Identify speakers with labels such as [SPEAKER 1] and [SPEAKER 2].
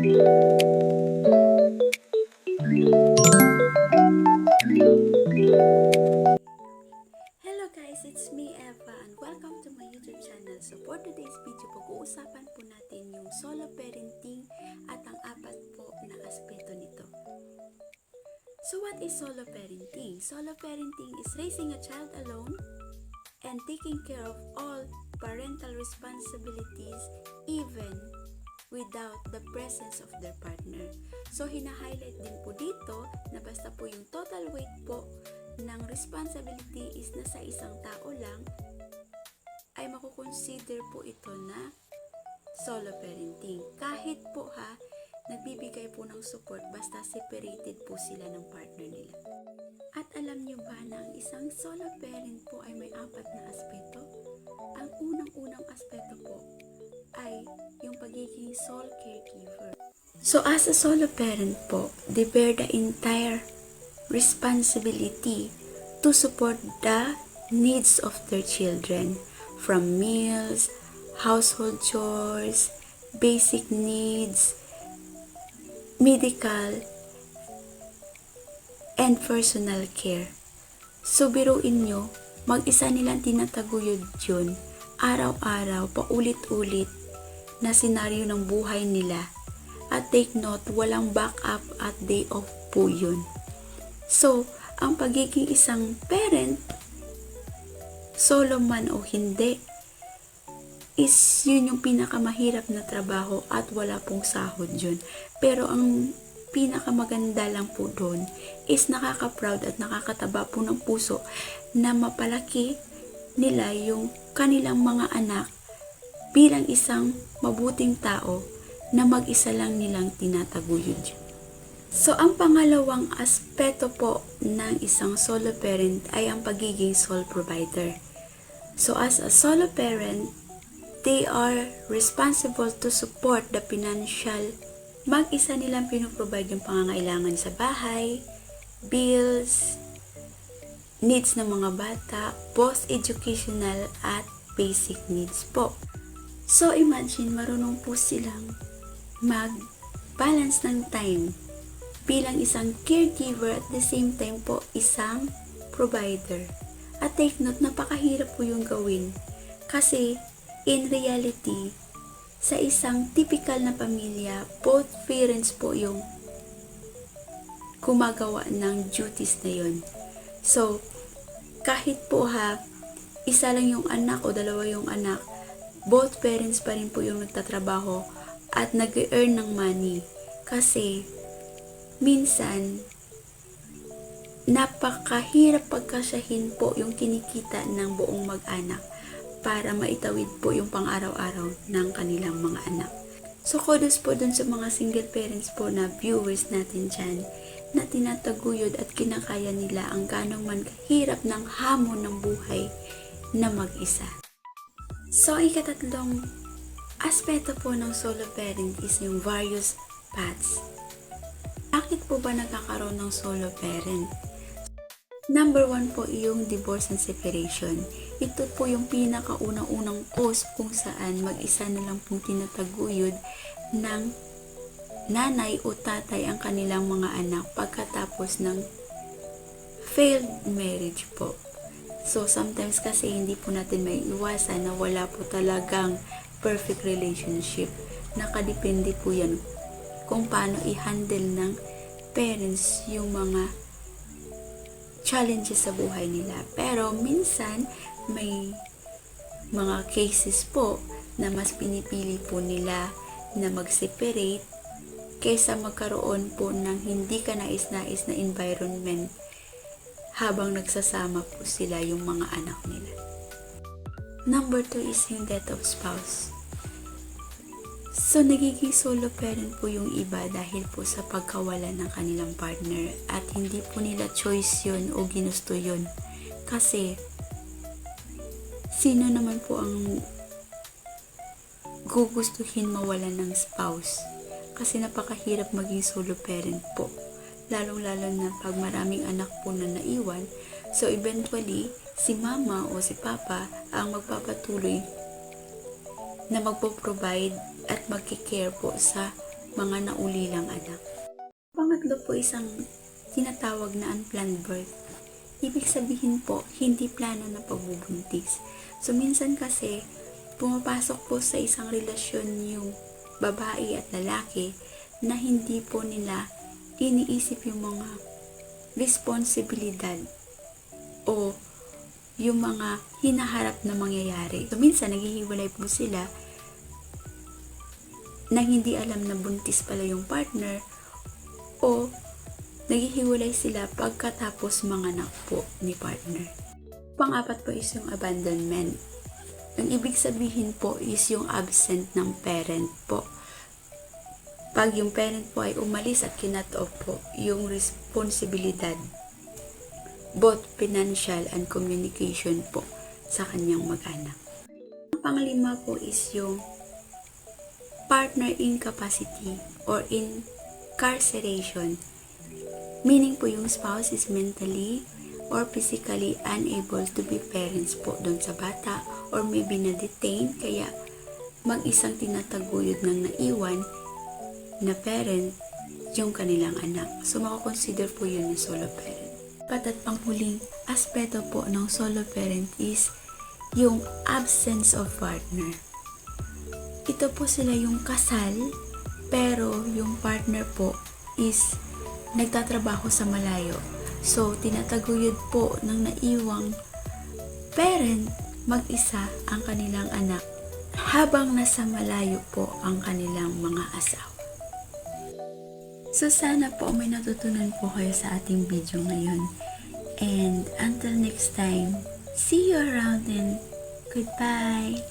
[SPEAKER 1] Hello guys, it's me Eva and welcome to my YouTube channel. So for today's video, pag-uusapan po natin yung solo parenting at ang apat po na aspeto nito. So what is solo parenting? Solo parenting is raising a child alone and taking care of all parental responsibilities even without the presence of their partner. So hina-highlight din po dito na basta po yung total weight po ng responsibility is nasa isang tao lang, ay makukonsider po ito na solo parenting. Kahit po nagbibigay po ng support basta separated po sila ng partner nila. At alam nyo ba na ang isang solo parent po ay may apat na aspeto? Ang unang-unang aspeto po ay yung pagiging sole caregiver. So as a solo parent po, they bear the entire responsibility to support the needs of their children, from meals, household chores, basic needs, medical, and personal care. So biruin nyo, mag-isa nilang tinataguyod yun, araw-araw, paulit-ulit na senaryo ng buhay nila. At take note, walang backup at day off po yun. So, ang pagiging isang parent, solo man o hindi, is yun yung pinakamahirap na trabaho at wala pong sahod yun. Pero ang pinakamaganda lang po doon is nakaka-proud at nakakataba po ng puso na mapalaki nila yung kanilang mga anak bilang isang mabuting tao na mag-isa lang nilang tinataguyod yun. So, ang pangalawang aspeto po ng isang solo parent ay ang pagiging sole provider. So, as a solo parent, they are responsible to support the financial. Mag-isa nilang pinoprovide yung pangangailangan sa bahay, bills, needs ng mga bata, both educational at basic needs po. So, imagine marunong po silang mag-balance ng time bilang isang caregiver at the same time po isang provider. At take note, napakahirap po yung gawin. Kasi in reality, sa isang typical na pamilya, both parents po yung gumagawa ng duties na yun. So, kahit po isa lang yung anak o dalawa yung anak, both parents pa rin po yung nagtatrabaho at nag-earn ng money. Kasi minsan, napakahirap pagkasyahin po yung kinikita ng buong mag-anak para maitawid po yung pang-araw-araw ng kanilang mga anak. So, kudos po dun sa mga single parents po na viewers natin dyan na tinataguyod at kinakaya nila ang ganong man kahirap ng hamon ng buhay na mag-isa. So, ikatatlong aspeto po ng solo parent is yung various paths. Bakit po ba nagkakaroon ng solo parent? Number 1 po yung divorce and separation. Ito po yung pinakaunang-unang cause kung saan mag-isa na lang pong tinataguyod ng nanay o tatay ang kanilang mga anak pagkatapos ng failed marriage po. So, sometimes kasi hindi po natin may iwasan na wala po talagang perfect relationship. Nakadepende po yan kung paano i-handle ng parents yung mga challenges sa buhay nila. Pero minsan, may mga cases po na mas pinipili po nila na mag-separate kaysa magkaroon po ng hindi ka nais-nais na environment habang nagsasama po sila yung mga anak nila. Number 2 is yung death of spouse. So, nagiging solo parent po yung iba dahil po sa pagkawala ng kanilang partner at hindi po nila choice yun o ginusto yun. Kasi, sino naman po ang gugustuhin mawalan ng spouse? Kasi napakahirap maging solo parent po. Lalong-lalo na pag maraming anak po na naiwan. So, eventually, si mama o si papa ang magpapatuloy na magpo-provide at magki-care po sa mga naulilang anak. Pangatlo po isang tinatawag na unplanned birth. Ibig sabihin po, hindi plano na pagbubuntis. So minsan kasi, pumapasok po sa isang relasyon yung babae at lalaki na hindi po nila iniisip yung mga responsibilidad o yung mga hinaharap na mangyayari. So minsan naghihiwalay po sila nang hindi alam na buntis pala yung partner o naghihiwalay sila pagkatapos manganak po ni partner. Pang-apat po is yung abandonment. Ang ibig sabihin po is yung absent ng parent po. Pag yung parent po ay umalis at kinat-off po yung responsibilidad, both financial and communication po sa kanyang mag-anak. Ang panglima po is yung partner incapacity or incarceration. Meaning po yung spouse is mentally or physically unable to be parents po doon sa bata or maybe na-detain kaya mag-isang tinataguyod ng naiwan na parent yung kanilang anak. So makakonsider po yun yung solo parent. At panghuling aspeto po ng solo parent is yung absence of partner. Ito po sila yung kasal pero yung partner po is nagtatrabaho sa malayo. So, tinataguyod po ng naiwang parent mag-isa ang kanilang anak habang nasa malayo po ang kanilang mga asawa. So, sana po may natutunan po kayo sa ating video ngayon. And until next time, see you around and goodbye!